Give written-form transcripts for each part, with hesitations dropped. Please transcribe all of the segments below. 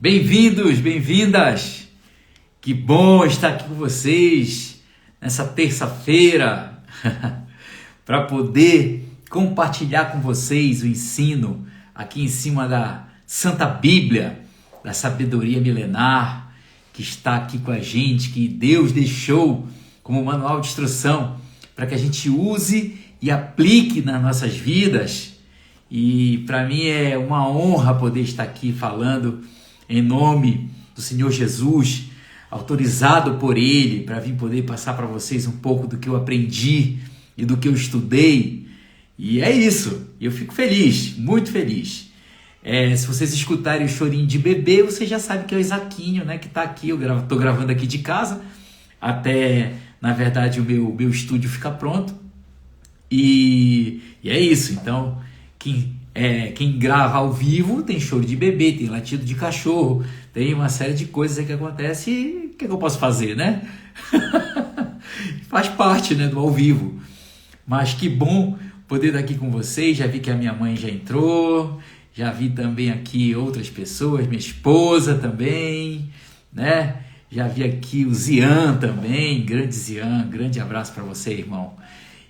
Bem-vindos, bem-vindas! Que bom estar aqui com vocês nessa terça-feira para poder compartilhar com vocês o ensino aqui em cima da Santa Bíblia, da sabedoria milenar que está aqui com a gente, que Deus deixou como manual de instrução para que a gente use e aplique nas nossas vidas. E para mim é uma honra poder estar aqui falando em nome do Senhor Jesus, autorizado por Ele, para vir poder passar para vocês um pouco do que eu aprendi e do que eu estudei. E é isso, eu fico feliz, muito feliz. Se vocês escutarem o chorinho de bebê, vocês já sabem que é o Isaquinho, né, que está aqui. Eu estou gravando aqui de casa, até, na verdade, o meu estúdio ficar pronto. E é isso, então, quem grava ao vivo tem choro de bebê, tem latido de cachorro, tem uma série de coisas que acontece e o que eu posso fazer, né? Faz parte, né, do ao vivo. Mas que bom poder estar aqui com vocês. Já vi que a minha mãe já entrou, já vi também aqui outras pessoas, minha esposa também, né? Já vi aqui o Zian também, grande Zian, grande abraço para você, irmão.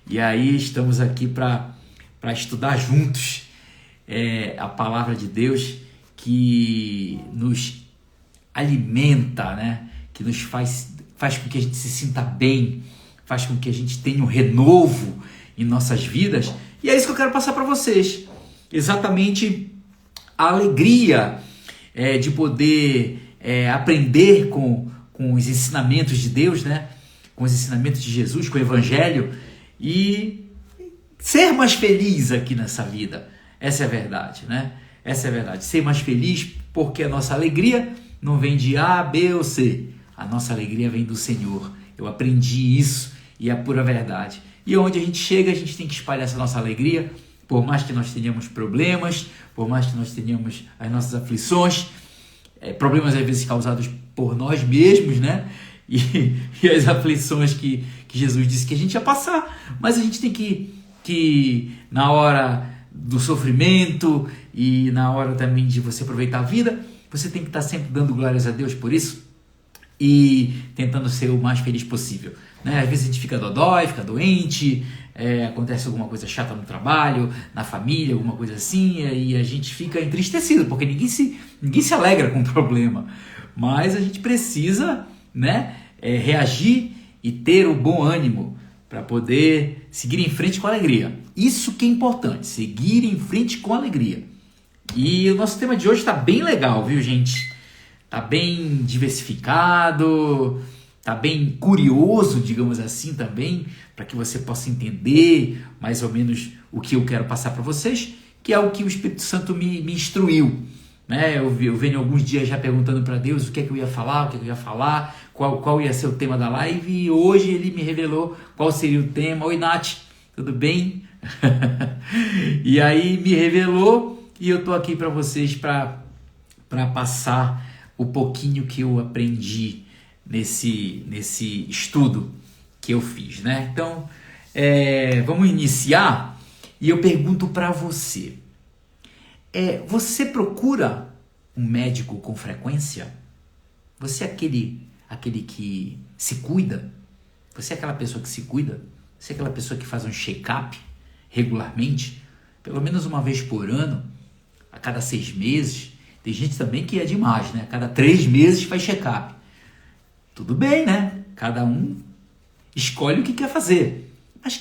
E aí estamos aqui para estudar juntos a palavra de Deus, que nos alimenta, né? Que nos faz com que a gente se sinta bem, faz com que a gente tenha um renovo em nossas vidas. E é isso que eu quero passar para vocês. Exatamente a alegria de poder aprender com os ensinamentos de Deus, né? Com os ensinamentos de Jesus, com o Evangelho, e ser mais feliz aqui nessa vida. Essa é a verdade, né? Essa é a verdade. Ser mais feliz porque a nossa alegria não vem de A, B ou C. A nossa alegria vem do Senhor. Eu aprendi isso e é a pura verdade. E onde a gente chega, a gente tem que espalhar essa nossa alegria, por mais que nós tenhamos problemas, por mais que nós tenhamos as nossas aflições, problemas às vezes causados por nós mesmos, né? E as aflições que Jesus disse que a gente ia passar, mas a gente tem que na hora do sofrimento e na hora também de você aproveitar a vida, você tem que estar sempre dando glórias a Deus por isso e tentando ser o mais feliz possível, né? Às vezes a gente fica dodói, fica doente, acontece alguma coisa chata no trabalho, na família, alguma coisa assim, e a gente fica entristecido, porque ninguém se alegra com o problema, mas a gente precisa, né, reagir e ter o bom ânimo para poder seguir em frente com alegria. Isso que é importante, seguir em frente com alegria. E o nosso tema de hoje está bem legal, viu, gente? Está bem diversificado, está bem curioso, digamos assim, também, para que você possa entender mais ou menos o que eu quero passar para vocês, que é o que o Espírito Santo me instruiu. Né? Eu venho alguns dias já perguntando para Deus o que é que eu ia falar, qual ia ser o tema da live, e hoje ele me revelou qual seria o tema. Oi, Nath, tudo bem? E aí me revelou, e eu estou aqui para vocês para passar o pouquinho que eu aprendi nesse estudo que eu fiz, né? Então, vamos iniciar, e eu pergunto para você. Você procura um médico com frequência? Você é aquele que se cuida? Você é aquela pessoa que se cuida? Você é aquela pessoa que faz um check-up regularmente? Pelo menos uma vez por ano? A cada 6 meses? Tem gente também que é demais, né? A cada 3 meses faz check-up. Tudo bem, né? Cada um escolhe o que quer fazer. Mas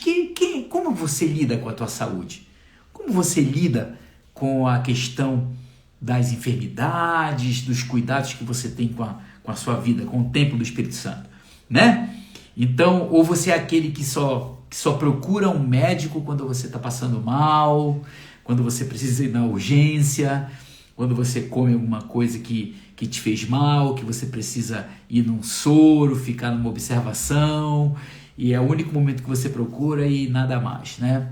como você lida com a tua saúde? Como você lida com a questão das enfermidades, dos cuidados que você tem com a sua vida, com o templo do Espírito Santo, né? Então, ou você é aquele que só procura um médico quando você está passando mal, quando você precisa ir na urgência, quando você come alguma coisa que te fez mal, que você precisa ir num soro, ficar numa observação, e é o único momento que você procura e nada mais, né?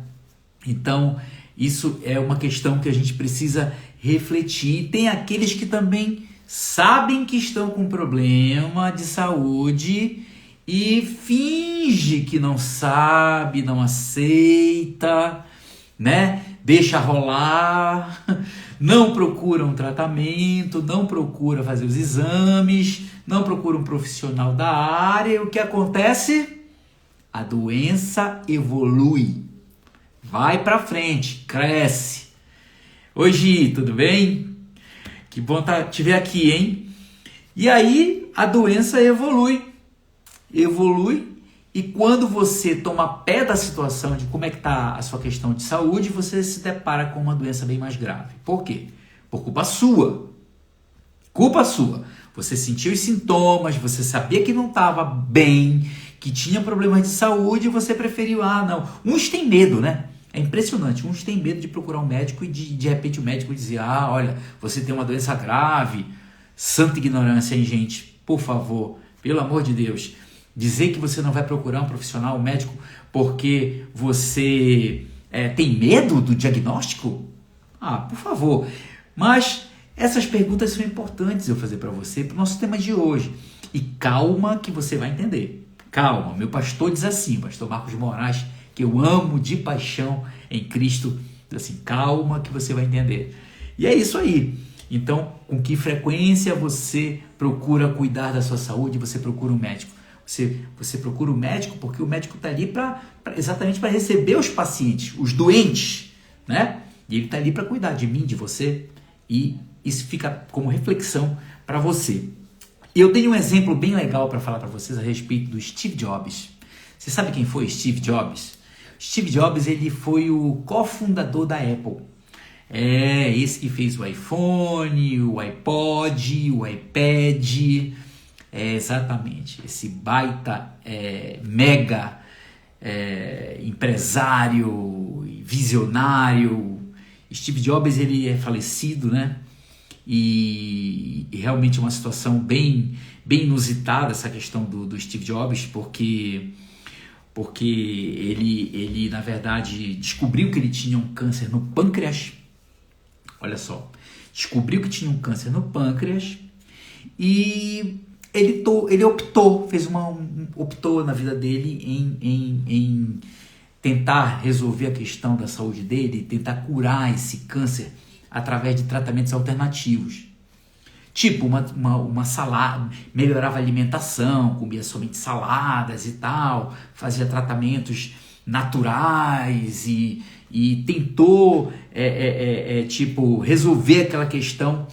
Então, isso é uma questão que a gente precisa refletir. Tem aqueles que também sabem que estão com problema de saúde e finge que não sabe, não aceita, né? deixa rolar, não procura um tratamento, não procura fazer os exames, não procura um profissional da área. E o que acontece? A doença evolui, vai para frente, cresce. Oi, Gi, tudo bem? Que bom te ver aqui, hein? E aí a doença evolui, e quando você toma pé da situação de como é que está a sua questão de saúde, você se depara com uma doença bem mais grave. Por quê? Por culpa sua. Culpa sua. Você sentiu os sintomas, você sabia que não estava bem, que tinha problemas de saúde e você preferiu, não. Uns têm medo, né? É impressionante. Uns têm medo de procurar um médico e de repente o médico dizer, olha, você tem uma doença grave. Santa ignorância, hein, gente? Por favor, pelo amor de Deus. Dizer que você não vai procurar um profissional, um médico, porque você tem medo do diagnóstico? Por favor. Mas essas perguntas são importantes eu fazer para você, para o nosso tema de hoje. E calma que você vai entender. Calma, meu pastor diz assim, pastor Marcos Moraes, que eu amo de paixão em Cristo, diz assim, calma que você vai entender. E é isso aí. Então, com que frequência você procura cuidar da sua saúde, você procura um médico? Você procura um médico porque o médico está ali exatamente para receber os pacientes, os doentes, né? E ele está ali para cuidar de mim, de você, e isso fica como reflexão para você. E eu tenho um exemplo bem legal para falar para vocês a respeito do Steve Jobs. Você sabe quem foi Steve Jobs? Steve Jobs, ele foi o cofundador da Apple. Esse que fez o iPhone, o iPod, o iPad. Exatamente, esse baita mega empresário, visionário. Steve Jobs, ele é falecido, né? E realmente é uma situação bem inusitada essa questão do Steve Jobs, porque ele na verdade descobriu que ele tinha um câncer no pâncreas. Olha só, descobriu que tinha um câncer no pâncreas e ele optou na vida dele em tentar resolver a questão da saúde dele, tentar curar esse câncer através de tratamentos alternativos. Tipo uma salada, melhorava a alimentação, comia somente saladas e tal, fazia tratamentos naturais e tentou resolver aquela questão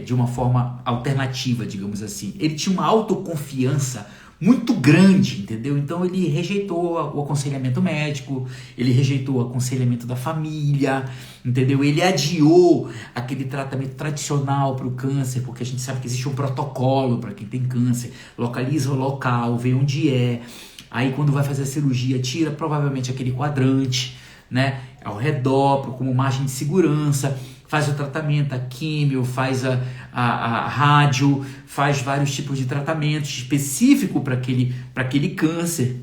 de uma forma alternativa, digamos assim. Ele tinha uma autoconfiança muito grande, entendeu? Então ele rejeitou o aconselhamento médico, ele rejeitou o aconselhamento da família, entendeu? Ele adiou aquele tratamento tradicional para o câncer, porque a gente sabe que existe um protocolo para quem tem câncer, localiza o local, vê onde aí quando vai fazer a cirurgia tira provavelmente aquele quadrante, né, ao redor, como margem de segurança, faz o tratamento, a químio, faz a rádio, faz vários tipos de tratamentos específicos para aquele câncer,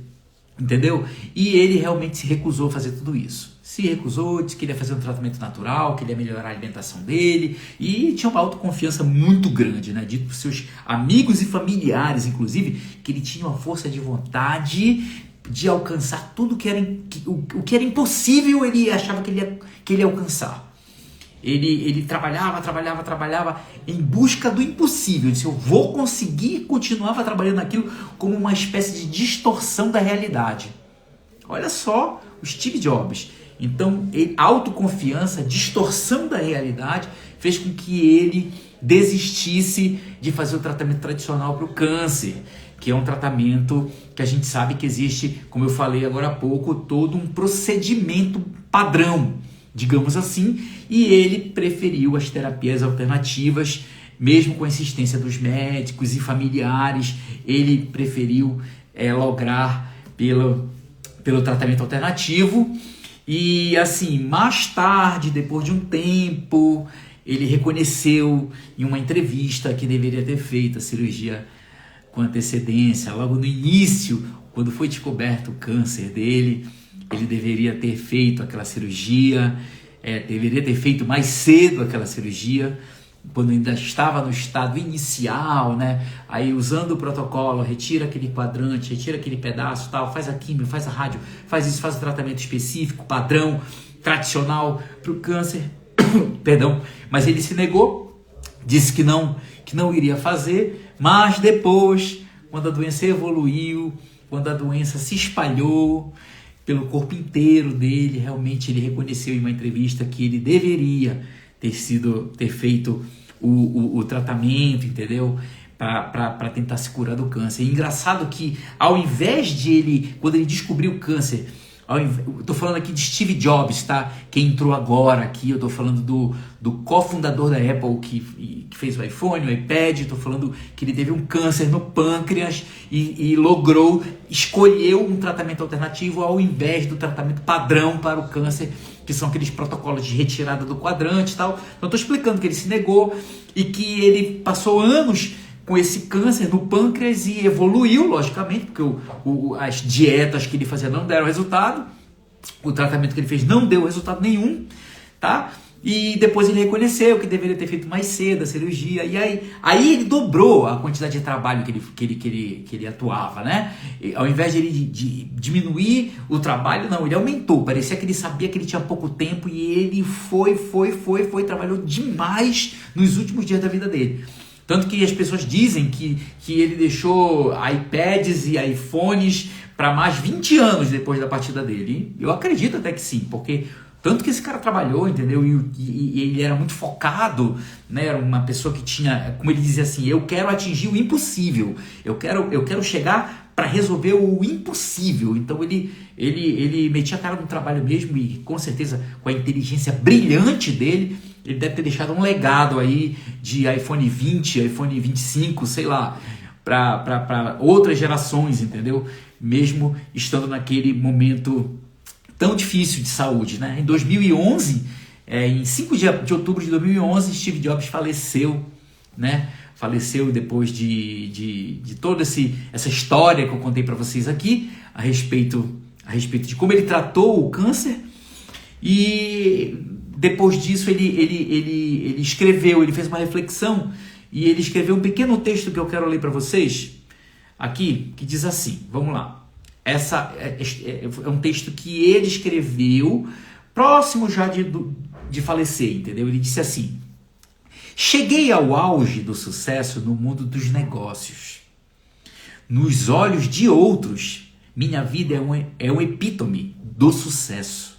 entendeu? E ele realmente se recusou a fazer tudo isso. Se recusou, disse que ele ia fazer um tratamento natural, que ele ia melhorar a alimentação dele, e tinha uma autoconfiança muito grande, né? Dito por seus amigos e familiares, inclusive, que ele tinha uma força de vontade de alcançar tudo o que era impossível, ele achava que ele ia alcançar. Ele trabalhava em busca do impossível. Ele disse, eu vou conseguir, e continuava trabalhando naquilo como uma espécie de distorção da realidade. Olha só o Steve Jobs. Então, a autoconfiança, distorção da realidade, fez com que ele desistisse de fazer o tratamento tradicional para o câncer, que é um tratamento que a gente sabe que existe, como eu falei agora há pouco, todo um procedimento padrão, digamos assim, e ele preferiu as terapias alternativas, mesmo com a insistência dos médicos e familiares, ele preferiu lograr pelo tratamento alternativo. E assim, mais tarde, depois de um tempo, ele reconheceu em uma entrevista que deveria ter feito a cirurgia com antecedência, logo no início, quando foi descoberto o câncer dele, ele deveria ter feito aquela cirurgia, deveria ter feito mais cedo aquela cirurgia, quando ainda estava no estado inicial, né? Aí usando o protocolo, retira aquele quadrante, retira aquele pedaço, tal, faz a quimio, faz a rádio, faz isso, faz o tratamento específico, padrão, tradicional para o câncer. Perdão, mas ele se negou, disse que não iria fazer, mas depois, quando a doença evoluiu, quando a doença se espalhou pelo corpo inteiro dele, realmente ele reconheceu em uma entrevista que ele deveria ter feito o tratamento, entendeu? Para tentar se curar do câncer. E engraçado que ao invés de ele, quando ele descobriu o câncer, eu tô falando aqui de Steve Jobs, tá? Quem entrou agora aqui, eu tô falando do cofundador da Apple que fez o iPhone, o iPad, tô falando que ele teve um câncer no pâncreas e escolheu um tratamento alternativo ao invés do tratamento padrão para o câncer, que são aqueles protocolos de retirada do quadrante e tal. Então eu tô explicando que ele se negou e que ele passou anos com esse câncer no pâncreas e evoluiu, logicamente, porque as dietas que ele fazia não deram resultado, o tratamento que ele fez não deu resultado nenhum, tá? E depois ele reconheceu que deveria ter feito mais cedo a cirurgia, e aí ele dobrou a quantidade de trabalho que ele atuava, né? E, ao invés de ele diminuir o trabalho, não, ele aumentou, parecia que ele sabia que ele tinha pouco tempo e ele foi, trabalhou demais nos últimos dias da vida dele. Tanto que as pessoas dizem que ele deixou iPads e iPhones para mais 20 anos depois da partida dele. E eu acredito até que sim, porque tanto que esse cara trabalhou, entendeu? E ele era muito focado, né? Era uma pessoa que tinha, como ele dizia assim, eu quero atingir o impossível, eu quero chegar para resolver o impossível. Então ele metia a cara no trabalho mesmo e com certeza com a inteligência brilhante dele, ele deve ter deixado um legado aí de iPhone 20, iPhone 25, sei lá, para outras gerações, entendeu? Mesmo estando naquele momento tão difícil de saúde, né? Em 2011, em 5 de outubro de 2011, Steve Jobs faleceu, né? Faleceu depois de toda essa história que eu contei para vocês aqui, a respeito de como ele tratou o câncer. E depois disso ele escreveu, ele fez uma reflexão e ele escreveu um pequeno texto que eu quero ler para vocês aqui, que diz assim, vamos lá. Essa é um texto que ele escreveu próximo já de falecer, entendeu? Ele disse assim: cheguei ao auge do sucesso no mundo dos negócios. Nos olhos de outros, minha vida é um epítome do sucesso.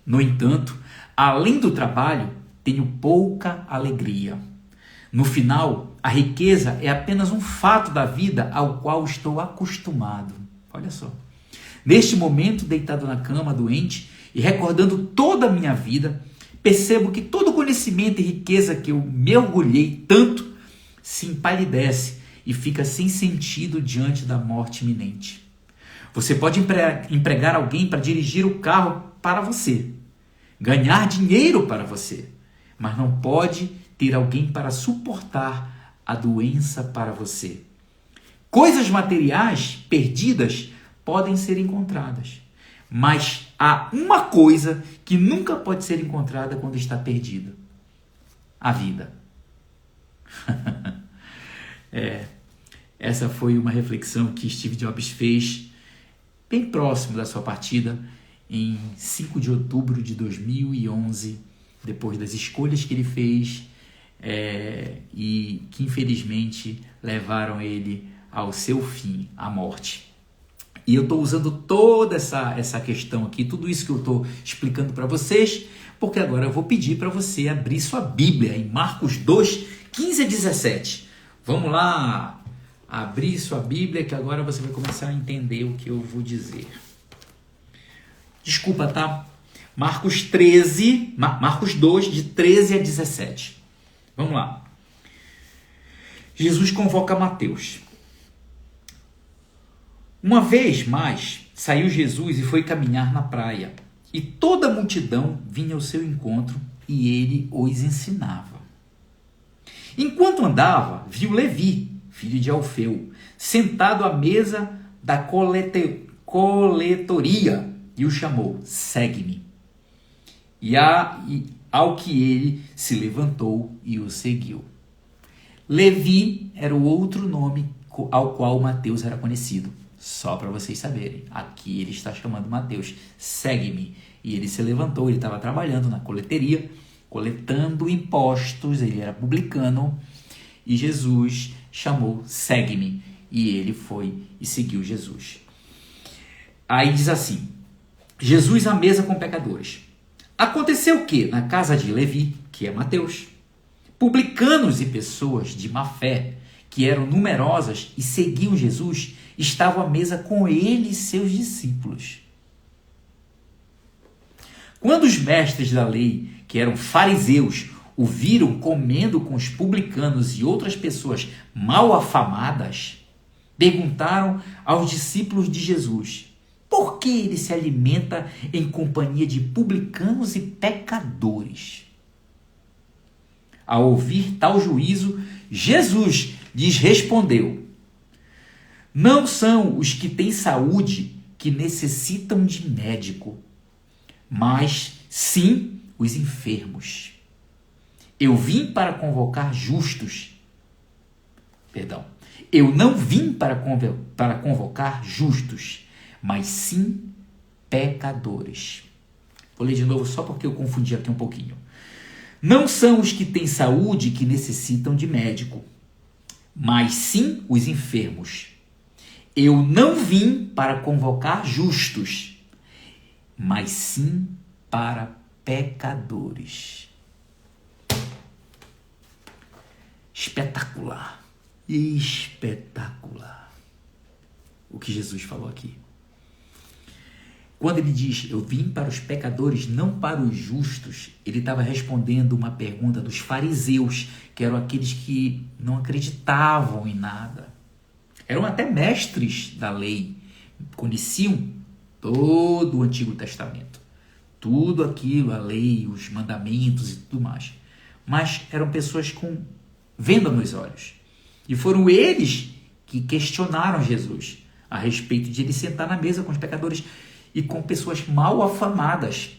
No entanto, além do trabalho, tenho pouca alegria. No final, a riqueza é apenas um fato da vida ao qual estou acostumado. Olha só. Neste momento, deitado na cama, doente, e recordando toda a minha vida, percebo que todo o conhecimento e riqueza que eu mergulhei tanto se empalidece e fica sem sentido diante da morte iminente. Você pode empregar alguém para dirigir o carro para você, ganhar dinheiro para você, mas não pode ter alguém para suportar a doença para você. Coisas materiais perdidas podem ser encontradas, mas há uma coisa que nunca pode ser encontrada quando está perdida: a vida. Essa foi uma reflexão que Steve Jobs fez bem próximo da sua partida, em 5 de outubro de 2011, depois das escolhas que ele fez e que infelizmente levaram ele ao seu fim, à morte. E eu estou usando toda essa questão aqui, tudo isso que eu estou explicando para vocês, porque agora eu vou pedir para você abrir sua Bíblia em Marcos 2, 15 a 17. Vamos lá, abrir sua Bíblia, que agora você vai começar a entender o que eu vou dizer. Desculpa, tá? Marcos 2, de 13 a 17. Vamos lá. Jesus convoca Mateus. Uma vez mais, saiu Jesus e foi caminhar na praia, e toda a multidão vinha ao seu encontro, e ele os ensinava. Enquanto andava, viu Levi, filho de Alfeu, sentado à mesa da coletoria, e o chamou: segue-me. E ao que ele se levantou e o seguiu. Levi era o outro nome ao qual Mateus era conhecido. Só para vocês saberem, aqui ele está chamando Mateus, segue-me. E ele se levantou, ele estava trabalhando na coleteria, coletando impostos, ele era publicano, e Jesus chamou, segue-me. E ele foi e seguiu Jesus. Aí diz assim, Jesus à mesa com pecadores. Aconteceu que, na casa de Levi, que é Mateus, publicanos e pessoas de má fé, que eram numerosas e seguiam Jesus, estavam à mesa com ele e seus discípulos. Quando os mestres da lei, que eram fariseus, o viram comendo com os publicanos e outras pessoas mal afamadas, perguntaram aos discípulos de Jesus, por que ele se alimenta em companhia de publicanos e pecadores? Ao ouvir tal juízo, Jesus lhes respondeu, não são os que têm saúde que necessitam de médico, mas sim os enfermos. Eu vim para convocar justos. Eu não vim para convocar justos, mas sim pecadores. Vou ler de novo só porque eu confundi aqui um pouquinho. Não são os que têm saúde que necessitam de médico, mas sim os enfermos. Eu não vim para convocar justos, mas sim para pecadores. Espetacular. Espetacular. O que Jesus falou aqui. Quando ele diz, eu vim para os pecadores, não para os justos, ele estava respondendo uma pergunta dos fariseus, que eram aqueles que não acreditavam em nada. Eram até mestres da lei, conheciam todo o Antigo Testamento. Tudo aquilo, a lei, os mandamentos e tudo mais. Mas eram pessoas com venda nos olhos. E foram eles que questionaram Jesus a respeito de ele sentar na mesa com os pecadores e com pessoas mal afamadas.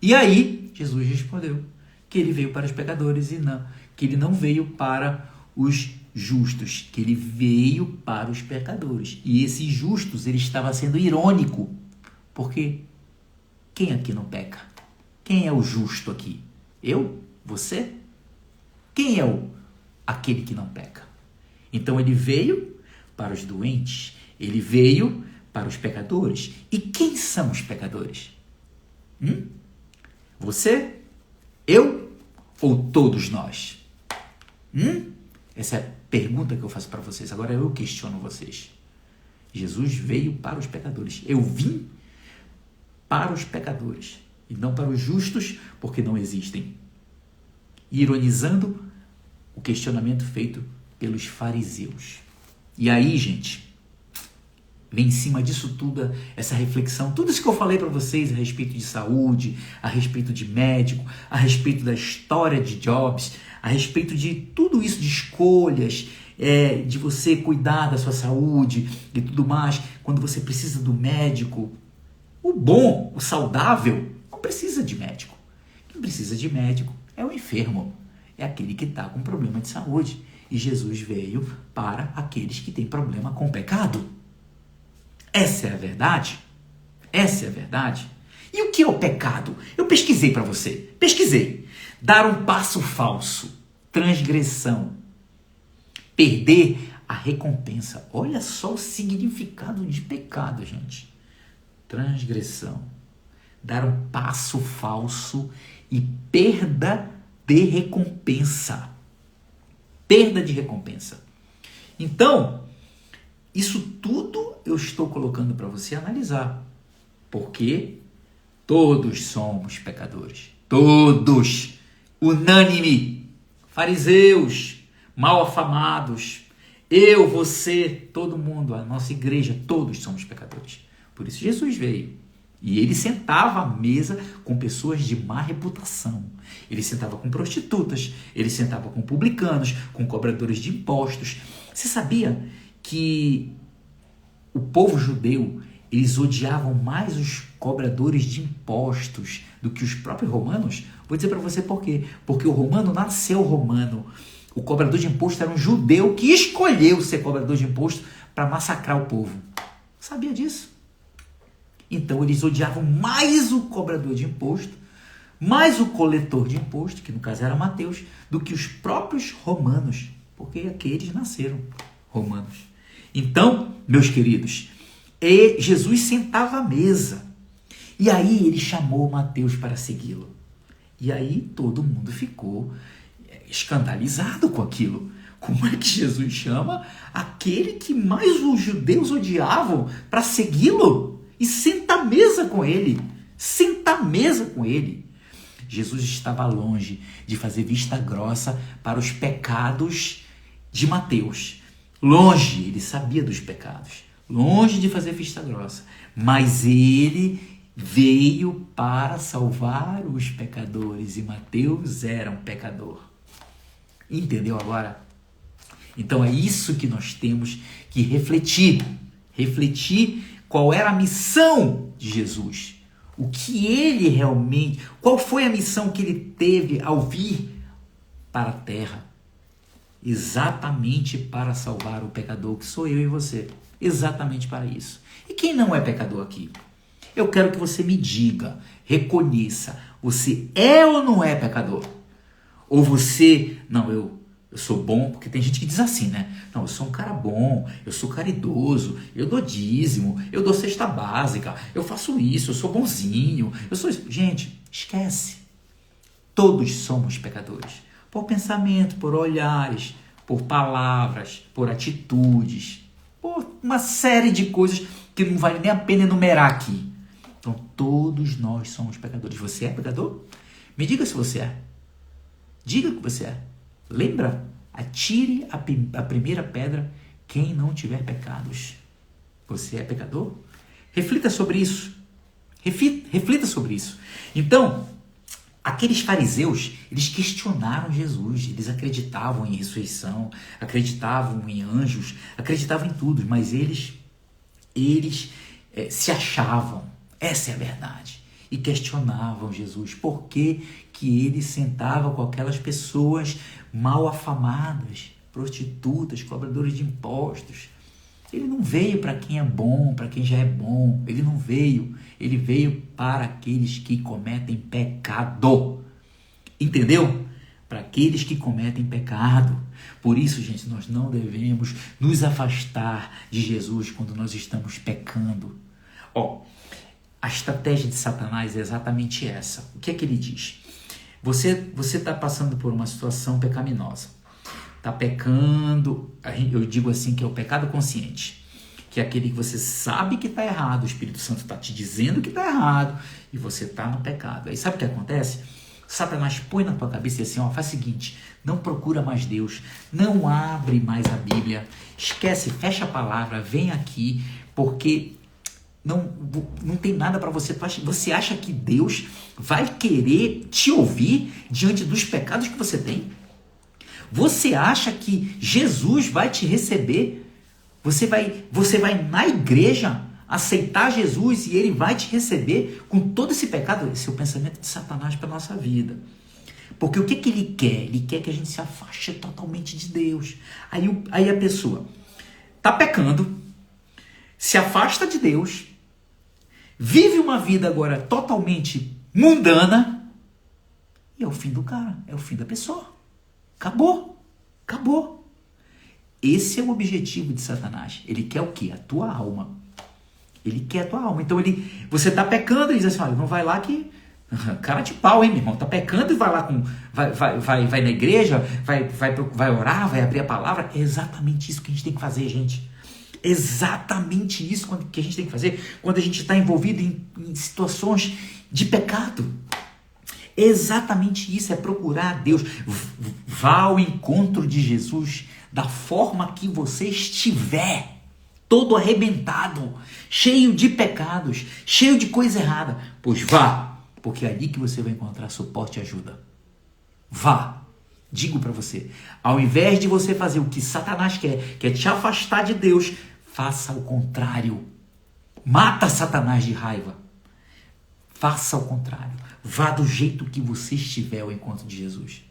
E aí, Jesus respondeu que ele veio para os pecadores e não, que ele não veio para os justos, que ele veio para os pecadores. E esses justos, ele estava sendo irônico, porque quem aqui não peca? Quem é o justo aqui? Eu? Você? Quem é aquele que não peca? Então ele veio para os doentes, ele veio para os pecadores. E quem são os pecadores? Você? Eu? Ou todos nós? Essa é a pergunta que eu faço para vocês. Agora eu questiono vocês. Jesus veio para os pecadores. Eu vim para os pecadores e não para os justos, porque não existem. Ironizando o questionamento feito pelos fariseus. E aí, gente, vem em cima disso tudo, essa reflexão, tudo isso que eu falei para vocês a respeito de saúde, a respeito de médico, a respeito da história de Jobs, a respeito de tudo isso, de escolhas, de você cuidar da sua saúde e tudo mais, quando você precisa do médico. O bom, o saudável, não precisa de médico. Quem precisa de médico é o enfermo, é aquele que está com problema de saúde. E Jesus veio para aqueles que têm problema com o pecado. Essa é a verdade? Essa é a verdade? E o que é o pecado? Eu pesquisei para você. Pesquisei. Dar um passo falso. Transgressão. Perder a recompensa. Olha só o significado de pecado, gente. Transgressão. Dar um passo falso e perda de recompensa. Perda de recompensa. Então, isso tudo eu estou colocando para você analisar. Porque todos somos pecadores. Todos. Unânime. Fariseus, mal afamados. Eu, você, todo mundo, a nossa igreja, todos somos pecadores. Por isso Jesus veio. E ele sentava à mesa com pessoas de má reputação. Ele sentava com prostitutas, ele sentava com publicanos, com cobradores de impostos. Você sabia que o povo judeu, eles odiavam mais os cobradores de impostos do que os próprios romanos? Vou dizer para você por quê. Porque o romano nasceu romano. O cobrador de imposto era um judeu que escolheu ser cobrador de imposto para massacrar o povo. Sabia disso? Então eles odiavam mais o cobrador de imposto, mais o coletor de imposto, que no caso era Mateus, do que os próprios romanos, porque aqueles nasceram romanos. Então, meus queridos, Jesus sentava à mesa. E aí ele chamou Mateus para segui-lo. E aí todo mundo ficou escandalizado com aquilo. Como é que Jesus chama aquele que mais os judeus odiavam para segui-lo? E senta à mesa com ele. Senta à mesa com ele. Jesus estava longe de fazer vista grossa para os pecados de Mateus. Longe, ele sabia dos pecados. Longe de fazer vista grossa. Mas ele veio para salvar os pecadores. E Mateus era um pecador. Entendeu agora? Então é isso que nós temos que refletir. Refletir qual era a missão de Jesus. O que ele realmente... Qual foi a missão que ele teve ao vir para a terra? Exatamente para salvar o pecador, que sou eu e você. Exatamente para isso. E quem não é pecador aqui? Eu quero que você me diga, reconheça, você é ou não é pecador? Ou você, não, eu sou bom, porque tem gente que diz assim, né? Não, eu sou um cara bom, eu sou caridoso, eu dou dízimo, eu dou cesta básica, eu faço isso, eu sou bonzinho, eu sou isso. Gente, esquece. Todos somos pecadores. Por pensamento, por olhares, por palavras, por atitudes, por uma série de coisas que não vale nem a pena enumerar aqui. Então, todos nós somos pecadores. Você é pecador? Me diga se você é. Diga que você é. Lembra? Atire a primeira pedra quem não tiver pecados. Você é pecador? Reflita sobre isso. Reflita sobre isso. Então, aqueles fariseus, eles questionaram Jesus. Eles acreditavam em ressurreição, acreditavam em anjos, acreditavam em tudo. Mas eles se achavam. Essa é a verdade. E questionavam Jesus. Por que ele sentava com aquelas pessoas mal afamadas, prostitutas, cobradores de impostos? Ele não veio para quem é bom, para quem já é bom. Ele não veio. Ele veio para aqueles que cometem pecado. Entendeu? Para aqueles que cometem pecado. Por isso, gente, nós não devemos nos afastar de Jesus quando nós estamos pecando. A estratégia de Satanás é exatamente essa. O que é que ele diz? Você está passando por uma situação pecaminosa. Está pecando, eu digo assim que é o pecado consciente. Que é aquele que você sabe que está errado, o Espírito Santo está te dizendo que está errado e você está no pecado. Aí sabe o que acontece? Satanás põe na tua cabeça assim, faz o seguinte, não procura mais Deus, não abre mais a Bíblia, esquece, fecha a palavra, vem aqui, porque... Não tem nada para você. Você acha que Deus vai querer te ouvir diante dos pecados que você tem? Você acha que Jesus vai te receber? Você vai na igreja aceitar Jesus e ele vai te receber com todo esse pecado? Esse é o pensamento de Satanás para a nossa vida. Porque o que ele quer? Ele quer que a gente se afaste totalmente de Deus. Aí a pessoa está pecando, se afasta de Deus, vive uma vida agora totalmente mundana e é o fim do cara, é o fim da pessoa. Acabou. Esse é o objetivo de Satanás. Ele quer o quê? A tua alma. Ele quer a tua alma. Então você está pecando e diz assim, olha, não vai lá que... Cara de pau, hein, meu irmão? Tá pecando e vai lá vai na igreja, vai orar, vai abrir a palavra. É exatamente isso que a gente tem que fazer, gente. Exatamente isso que a gente tem que fazer quando a gente está envolvido em situações de pecado. Exatamente isso, é procurar Deus. Vá ao encontro de Jesus da forma que você estiver, todo arrebentado, cheio de pecados, cheio de coisa errada. Pois vá, porque é ali que você vai encontrar suporte e ajuda. Vá. Digo para você, ao invés de você fazer o que Satanás quer, que é te afastar de Deus, faça o contrário. Mata Satanás de raiva. Faça o contrário. Vá do jeito que você estiver ao encontro de Jesus.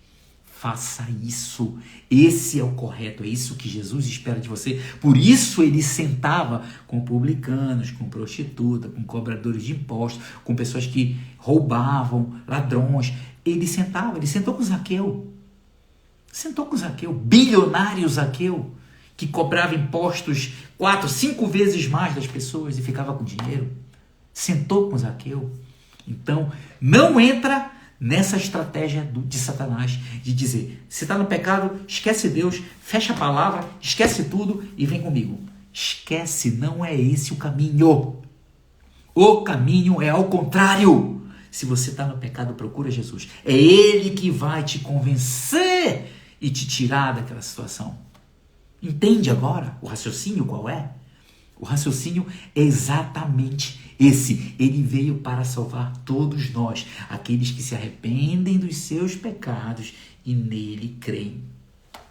Faça isso. Esse é o correto. É isso que Jesus espera de você. Por isso ele sentava com publicanos, com prostituta, com cobradores de impostos, com pessoas que roubavam, ladrões. Ele sentou com Zaqueu. Sentou com Zaqueu, bilionário Zaqueu, que cobrava impostos 4, 5 vezes mais das pessoas e ficava com dinheiro. Sentou com Zaqueu. Então, não entra nessa estratégia de Satanás de dizer, se está no pecado, esquece Deus, fecha a palavra, esquece tudo e vem comigo. Esquece, não é esse o caminho. O caminho é ao contrário. Se você está no pecado, procura Jesus. É Ele que vai te convencer e te tirar daquela situação. Entende agora o raciocínio qual é? O raciocínio é exatamente esse. Ele veio para salvar todos nós, aqueles que se arrependem dos seus pecados e nele creem.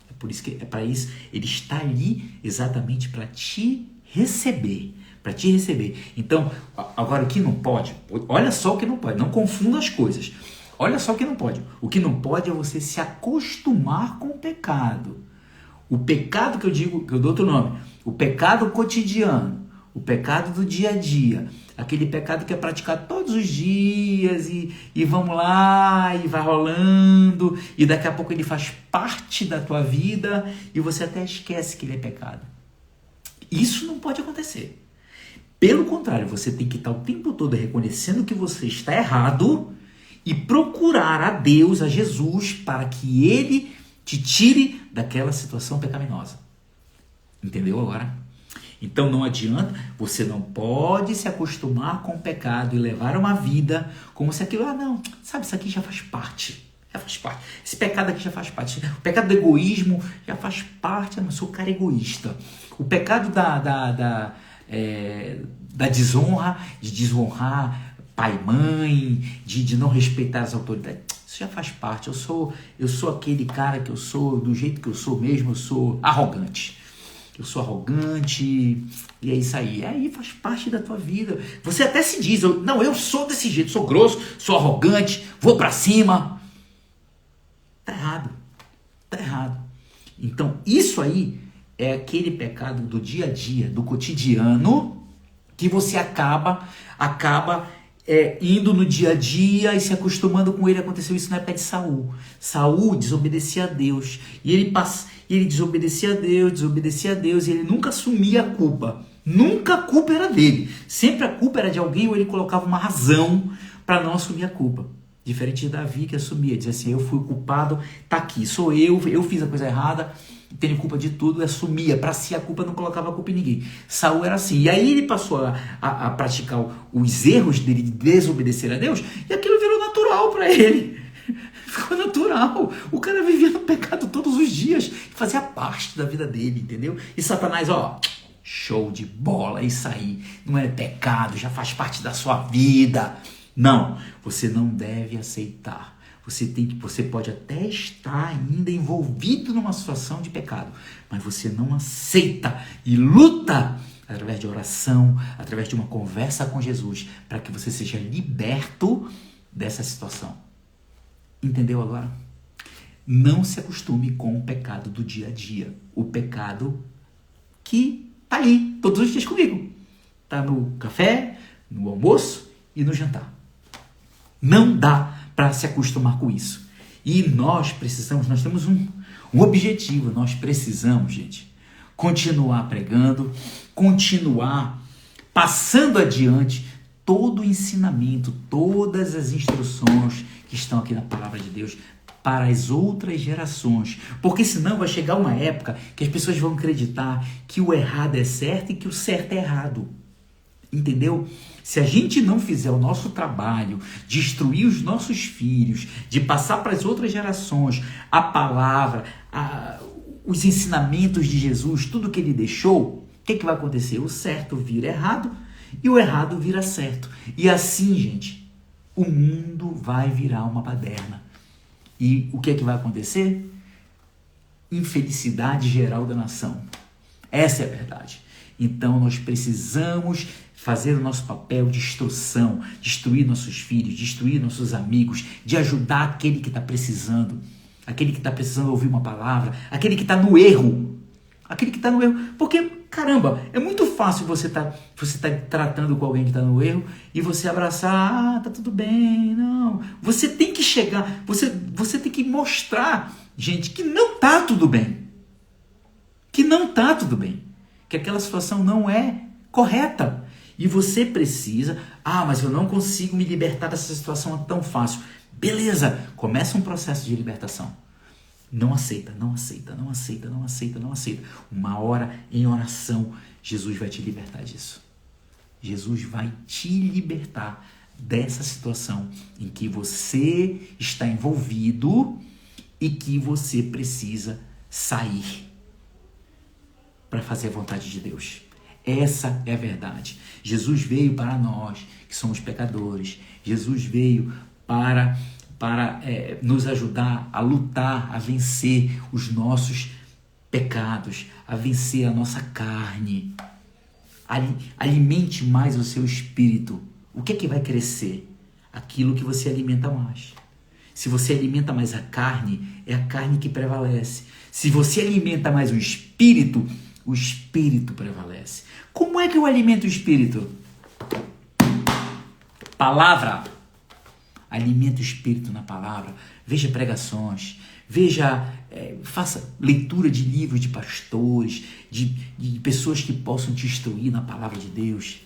É por isso que é para isso ele está ali exatamente para te receber, para te receber. Então, agora o que não pode, olha só o que não pode, não confunda as coisas. Olha só o que não pode. O que não pode é você se acostumar com o pecado. O pecado que eu digo, que eu dou outro nome, o pecado cotidiano, o pecado do dia a dia, aquele pecado que é praticado todos os dias e vamos lá, e vai rolando, e daqui a pouco ele faz parte da tua vida e você até esquece que ele é pecado. Isso não pode acontecer. Pelo contrário, você tem que estar o tempo todo reconhecendo que você está errado e procurar a Deus, a Jesus, para que Ele te tire daquela situação pecaminosa. Entendeu agora? Então não adianta, você não pode se acostumar com o pecado e levar uma vida como se aquilo, não, sabe, isso aqui já faz parte. Já faz parte. Esse pecado aqui já faz parte. O pecado do egoísmo já faz parte. Eu não sou um cara egoísta. O pecado da desonra, de desonrar pai e mãe, de não respeitar as autoridades, isso já faz parte. Eu sou aquele cara que eu sou, do jeito que eu sou mesmo, eu sou arrogante. Eu sou arrogante, e é isso aí. Aí faz parte da tua vida. Você até se diz, eu sou desse jeito, sou grosso, sou arrogante, vou pra cima. Tá errado. Tá errado. Então, isso aí é aquele pecado do dia a dia, do cotidiano, que você acaba indo no dia a dia e se acostumando com ele. Aconteceu isso na época de Saul. Saul desobedecia a Deus. E ele desobedecia a Deus, e ele nunca assumia a culpa. Nunca a culpa era dele. Sempre a culpa era de alguém, ou ele colocava uma razão para não assumir a culpa. Diferente de Davi, que assumia, dizia assim, eu fui o culpado, tá aqui, sou eu fiz a coisa errada, tenho culpa de tudo, e assumia para si a culpa, não colocava a culpa em ninguém. Saul era assim, e aí ele passou a praticar os erros dele de desobedecer a Deus, e aquilo virou natural para ele. Ficou natural. O cara vivia no pecado todos os dias, fazia parte da vida dele, entendeu? E Satanás, show de bola, isso aí não é pecado, já faz parte da sua vida. Não, você não deve aceitar. Você pode até estar ainda envolvido numa situação de pecado, mas você não aceita e luta através de oração, através de uma conversa com Jesus, para que você seja liberto dessa situação. Entendeu agora? Não se acostume com o pecado do dia a dia. O pecado que está ali todos os dias comigo. Está no café, no almoço e no jantar. Não dá para se acostumar com isso. E nós temos um objetivo. Nós precisamos, gente, continuar pregando, continuar passando adiante todo o ensinamento, todas as instruções que estão aqui na palavra de Deus para as outras gerações. Porque senão vai chegar uma época que as pessoas vão acreditar que o errado é certo e que o certo é errado. Entendeu? Se a gente não fizer o nosso trabalho de instruir os nossos filhos, de passar para as outras gerações a palavra, os ensinamentos de Jesus, tudo que ele deixou, o que vai acontecer? O certo vira errado e o errado vira certo. E assim, gente, o mundo vai virar uma baderna. E o que vai acontecer? Infelicidade geral da nação. Essa é a verdade. Então nós precisamos fazer o nosso papel de instrução, de instruir nossos filhos, de instruir nossos amigos, de ajudar aquele que está precisando ouvir uma palavra, aquele que está no erro, porque, caramba, é muito fácil você tá tratando com alguém que está no erro e você abraçar, tá tudo bem, não, você tem que chegar, você tem que mostrar, gente, que não tá tudo bem, que aquela situação não é correta, e você precisa, mas eu não consigo me libertar dessa situação tão fácil. Beleza, começa um processo de libertação. Não aceita. Uma hora em oração, Jesus vai te libertar disso. Jesus vai te libertar dessa situação em que você está envolvido e que você precisa sair para fazer a vontade de Deus. Essa é a verdade. Jesus veio para nós, que somos pecadores. Jesus veio para nos ajudar a lutar, a vencer os nossos pecados, a vencer a nossa carne. Alimente mais o seu espírito. O que é que vai crescer? Aquilo que você alimenta mais. Se você alimenta mais a carne, é a carne que prevalece. Se você alimenta mais o espírito prevalece. Como é que eu alimento o espírito? Palavra. Alimenta o espírito na palavra. Veja pregações. Faça leitura de livros de pastores, de pessoas que possam te instruir na palavra de Deus.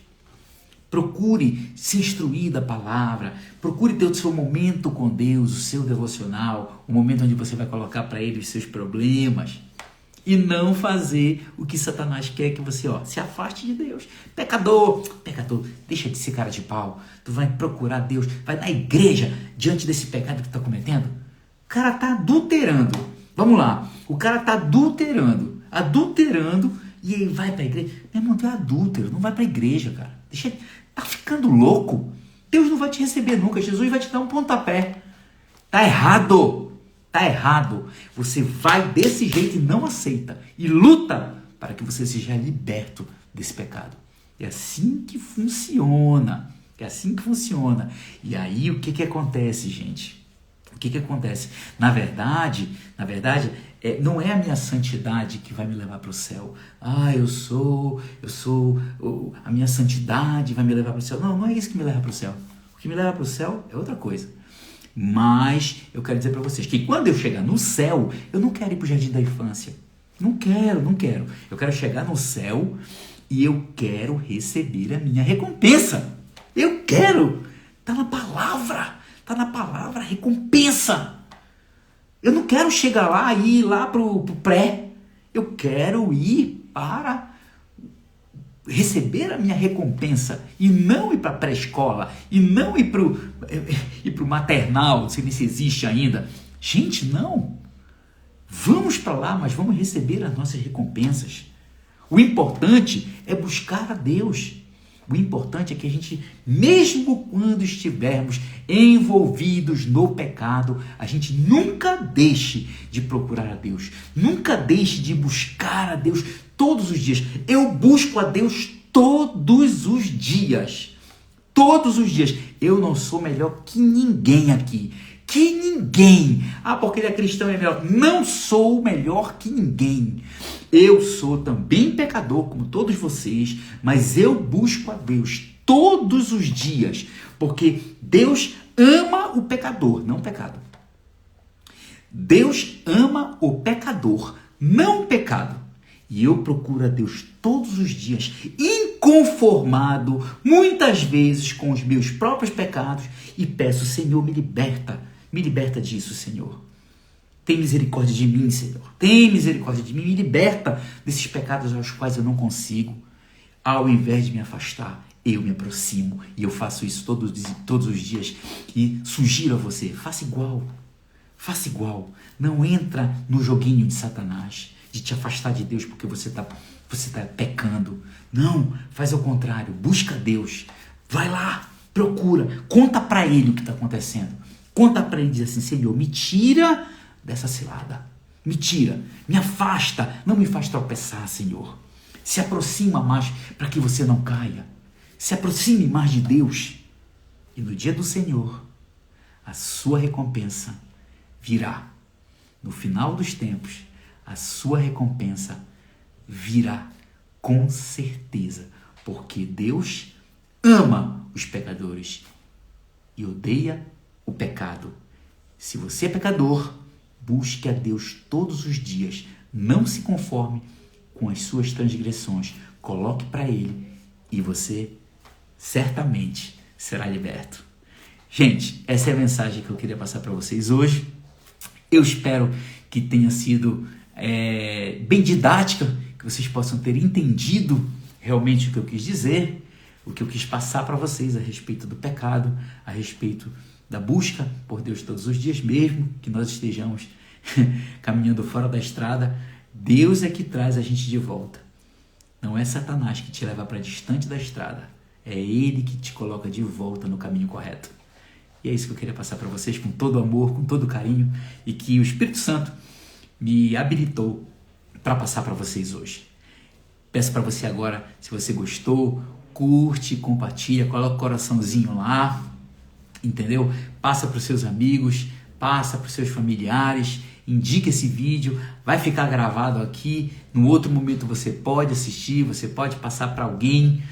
Procure se instruir da palavra. Procure ter o seu momento com Deus, o seu devocional, o momento onde você vai colocar para Ele os seus problemas. E não fazer o que Satanás quer que você se afaste de Deus. Pecador, deixa de ser cara de pau. Tu vai procurar Deus, vai na igreja diante desse pecado que tu está cometendo. O cara está adulterando. Vamos lá, o cara está adulterando e ele vai para a igreja. Meu irmão, tu é adúltero, não vai para a igreja, cara. Tá ficando louco. Deus não vai te receber nunca, Jesus vai te dar um pontapé. Tá errado. Você vai desse jeito e não aceita. E luta para que você seja liberto desse pecado. É assim que funciona. E aí o que acontece, gente? O que acontece? Na verdade, não é a minha santidade que vai me levar para o céu. A minha santidade vai me levar para o céu. Não é isso que me leva para o céu. O que me leva para o céu é outra coisa. Mas eu quero dizer para vocês que quando eu chegar no céu, eu não quero ir para o jardim da infância. Não quero. Eu quero chegar no céu e eu quero receber a minha recompensa. Eu quero. Está na palavra, recompensa. Eu não quero chegar lá e ir lá para o pré. Eu quero ir para receber a minha recompensa e não ir para a pré-escola e não ir para o maternal, não sei se existe ainda. Gente, não. Vamos para lá, mas vamos receber as nossas recompensas. O importante é buscar a Deus. O importante é que a gente, mesmo quando estivermos envolvidos no pecado, a gente nunca deixe de procurar a Deus. Nunca deixe de buscar a Deus todos os dias. Eu busco a Deus todos os dias. Todos os dias. Eu não sou melhor que ninguém aqui. Que ninguém. Porque ele é cristão e é melhor. Não sou melhor que ninguém. Eu sou também pecador, como todos vocês, mas eu busco a Deus todos os dias, porque Deus ama o pecador, não o pecado. Deus ama o pecador, não o pecado. E eu procuro a Deus todos os dias, inconformado, muitas vezes com os meus próprios pecados, e peço, Senhor, me liberta disso, Senhor. Tem misericórdia de mim, Senhor. Tem misericórdia de mim. Me liberta desses pecados aos quais eu não consigo. Ao invés de me afastar, eu me aproximo. E eu faço isso todos os dias. E sugiro a você, faça igual. Faça igual. Não entra no joguinho de Satanás, de te afastar de Deus porque você tá pecando. Não, faz ao contrário. Busca Deus. Vai lá, procura. Conta para Ele o que está acontecendo. Conta para Ele e diz assim, Senhor, me tira dessa cilada, me tira, me afasta, não me faz tropeçar, Senhor, se aproxima mais para que você não caia, Se aproxime mais de Deus e no dia do Senhor, a sua recompensa virá. No final dos tempos, a sua recompensa virá com certeza, porque Deus ama os pecadores e odeia o pecado. Se você é pecador, busque a Deus todos os dias. Não se conforme com as suas transgressões. Coloque para Ele e você certamente será liberto. Gente, essa é a mensagem que eu queria passar para vocês hoje. Eu espero que tenha sido bem didática, que vocês possam ter entendido realmente o que eu quis dizer, o que eu quis passar para vocês a respeito do pecado, a respeito da busca por Deus todos os dias, mesmo que nós estejamos caminhando fora da estrada. Deus é que traz a gente de volta. Não é Satanás que te leva para distante da estrada. É Ele que te coloca de volta no caminho correto. E é isso que eu queria passar para vocês com todo amor, com todo carinho, e que o Espírito Santo me habilitou para passar para vocês hoje. Peço para você agora, se você gostou, curte, compartilha, coloca o coraçãozinho lá, entendeu? Passa para os seus amigos, passa para os seus familiares, indica esse vídeo, vai ficar gravado aqui, no outro momento você pode assistir, você pode passar para alguém,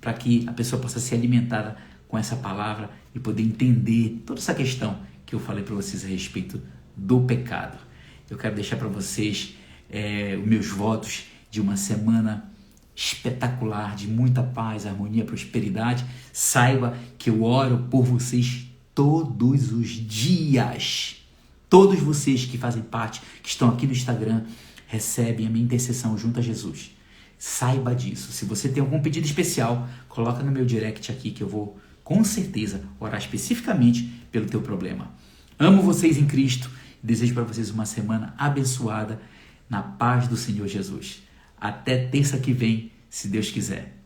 para que a pessoa possa ser alimentada com essa palavra e poder entender toda essa questão que eu falei para vocês a respeito do pecado. Eu quero deixar para vocês os meus votos de uma semana espetacular, de muita paz, harmonia, prosperidade. Saiba que eu oro por vocês todos os dias. Todos vocês que fazem parte, que estão aqui no Instagram, recebem a minha intercessão junto a Jesus. Saiba disso. Se você tem algum pedido especial, coloca no meu direct aqui que eu vou, com certeza, orar especificamente pelo teu problema. Amo vocês em Cristo e desejo para vocês uma semana abençoada na paz do Senhor Jesus. Até terça que vem, se Deus quiser.